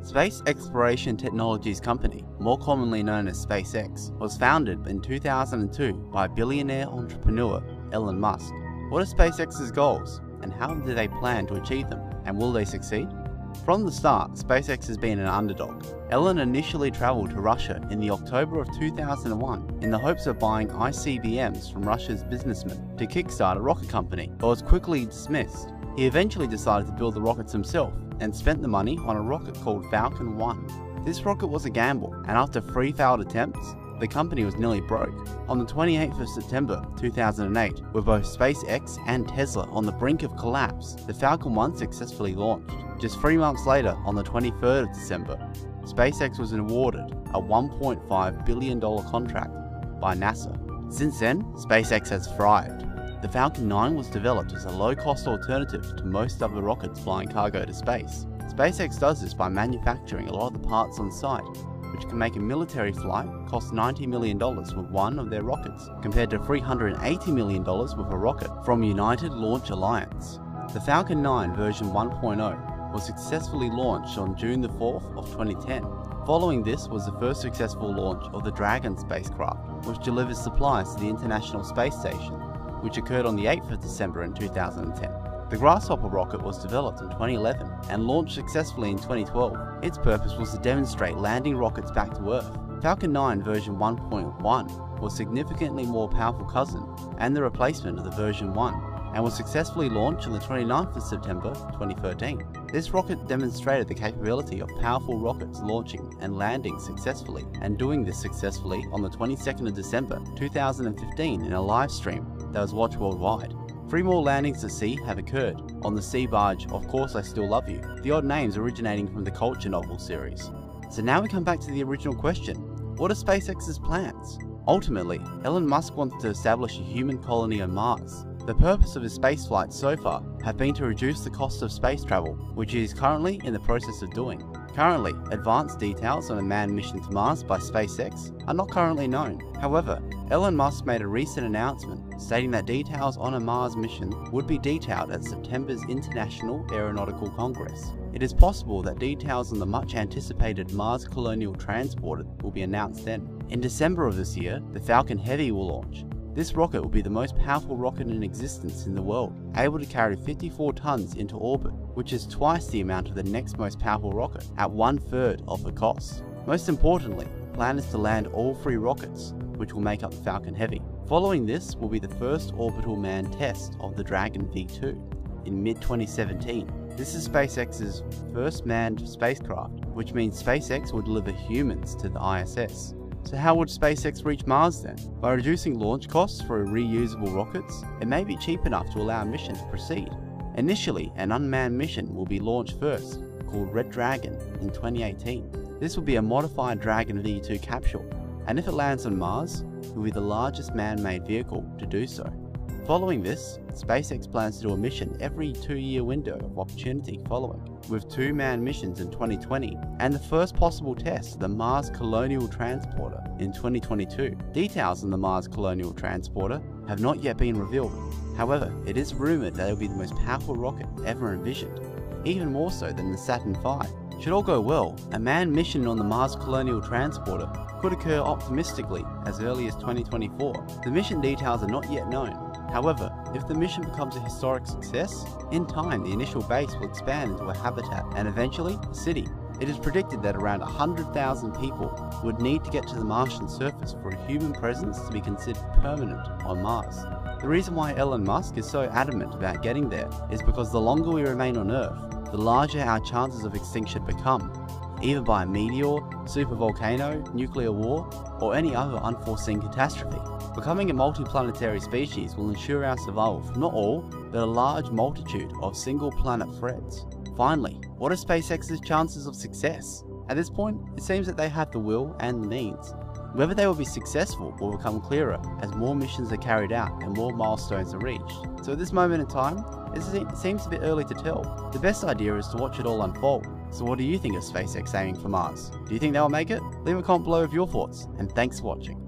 Space Exploration Technologies Company, more commonly known as SpaceX, was founded in 2002 by billionaire entrepreneur Elon Musk. What are SpaceX's goals, and how do they plan to achieve them, and will they succeed? From the start, SpaceX has been an underdog. Elon initially travelled to Russia in the October of 2001 in the hopes of buying ICBMs from Russia's businessmen to kickstart a rocket company, but was quickly dismissed. He eventually decided to build the rockets himself and spent the money on a rocket called Falcon 1. This rocket was a gamble, and after 3 failed attempts, the company was nearly broke. On the 28th of September 2008, with both SpaceX and Tesla on the brink of collapse, the Falcon 1 successfully launched. Just 3 months later, on the 23rd of December, SpaceX was awarded a $1.5 billion contract by NASA. Since then, SpaceX has thrived. The Falcon 9 was developed as a low-cost alternative to most other rockets flying cargo to space. SpaceX does this by manufacturing a lot of the parts on site, which can make a military flight cost $90 million with one of their rockets, compared to $380 million with a rocket from United Launch Alliance. The Falcon 9 version 1.0 was successfully launched on June the 4th of 2010. Following this was the first successful launch of the Dragon spacecraft, which delivers supplies to the International Space Station, which occurred on the 8th of December in 2010. The Grasshopper rocket was developed in 2011 and launched successfully in 2012. Its purpose was to demonstrate landing rockets back to Earth. Falcon 9 version 1.1 was significantly more powerful cousin and the replacement of the version 1, and was successfully launched on the 29th of September 2013. This rocket demonstrated the capability of powerful rockets launching and landing successfully, and doing this successfully on the 22nd of December 2015 in a live stream that was watched worldwide. 3 more landings at sea have occurred on the sea barge Of Course I Still Love You, the odd names originating from the Culture novel series. So now we come back to the original question: what are SpaceX's plans? Ultimately, Elon Musk wants to establish a human colony on Mars. The purpose of his space flights so far have been to reduce the cost of space travel, which he is currently in the process of doing. Currently, advanced details on a manned mission to Mars by SpaceX are not currently known. However, Elon Musk made a recent announcement stating that details on a Mars mission would be detailed at September's International Aeronautical Congress. It is possible that details on the much anticipated Mars Colonial Transporter will be announced then. In December of this year, the Falcon Heavy will launch. This rocket will be the most powerful rocket in existence in the world, able to carry 54 tons into orbit, which is twice the amount of the next most powerful rocket, at 1/3 of the cost. Most importantly, the plan is to land all 3 rockets, which will make up the Falcon Heavy. Following this will be the first orbital manned test of the Dragon V2 in mid-2017. This is SpaceX's first manned spacecraft, which means SpaceX will deliver humans to the ISS. So how would SpaceX reach Mars then? By reducing launch costs for reusable rockets, it may be cheap enough to allow a mission to proceed. Initially, an unmanned mission will be launched first, called Red Dragon, in 2018. This will be a modified Dragon V2 capsule, and if it lands on Mars, it will be the largest man-made vehicle to do so. Following this, SpaceX plans to do a mission every 2-year window of opportunity following, with 2 manned missions in 2020 and the first possible test of the Mars Colonial Transporter in 2022. Details on the Mars Colonial Transporter have not yet been revealed. However, it is rumoured that it will be the most powerful rocket ever envisioned, even more so than the Saturn V. Should all go well, a manned mission on the Mars Colonial Transporter could occur optimistically as early as 2024. The mission details are not yet known. However, if the mission becomes a historic success, in time the initial base will expand into a habitat and eventually a city. It is predicted that around 100,000 people would need to get to the Martian surface for a human presence to be considered permanent on Mars. The reason why Elon Musk is so adamant about getting there is because the longer we remain on Earth, the larger our chances of extinction become, either by a meteor, supervolcano, nuclear war, or any other unforeseen catastrophe. Becoming a multiplanetary species will ensure our survival from not all, but a large multitude of single-planet threats. Finally, what are SpaceX's chances of success? At this point, it seems that they have the will and the means. Whether they will be successful will become clearer as more missions are carried out and more milestones are reached. So at this moment in time, it seems a bit early to tell. The best idea is to watch it all unfold. So what do you think of SpaceX aiming for Mars? Do you think they'll make it? Leave a comment below with your thoughts, and thanks for watching.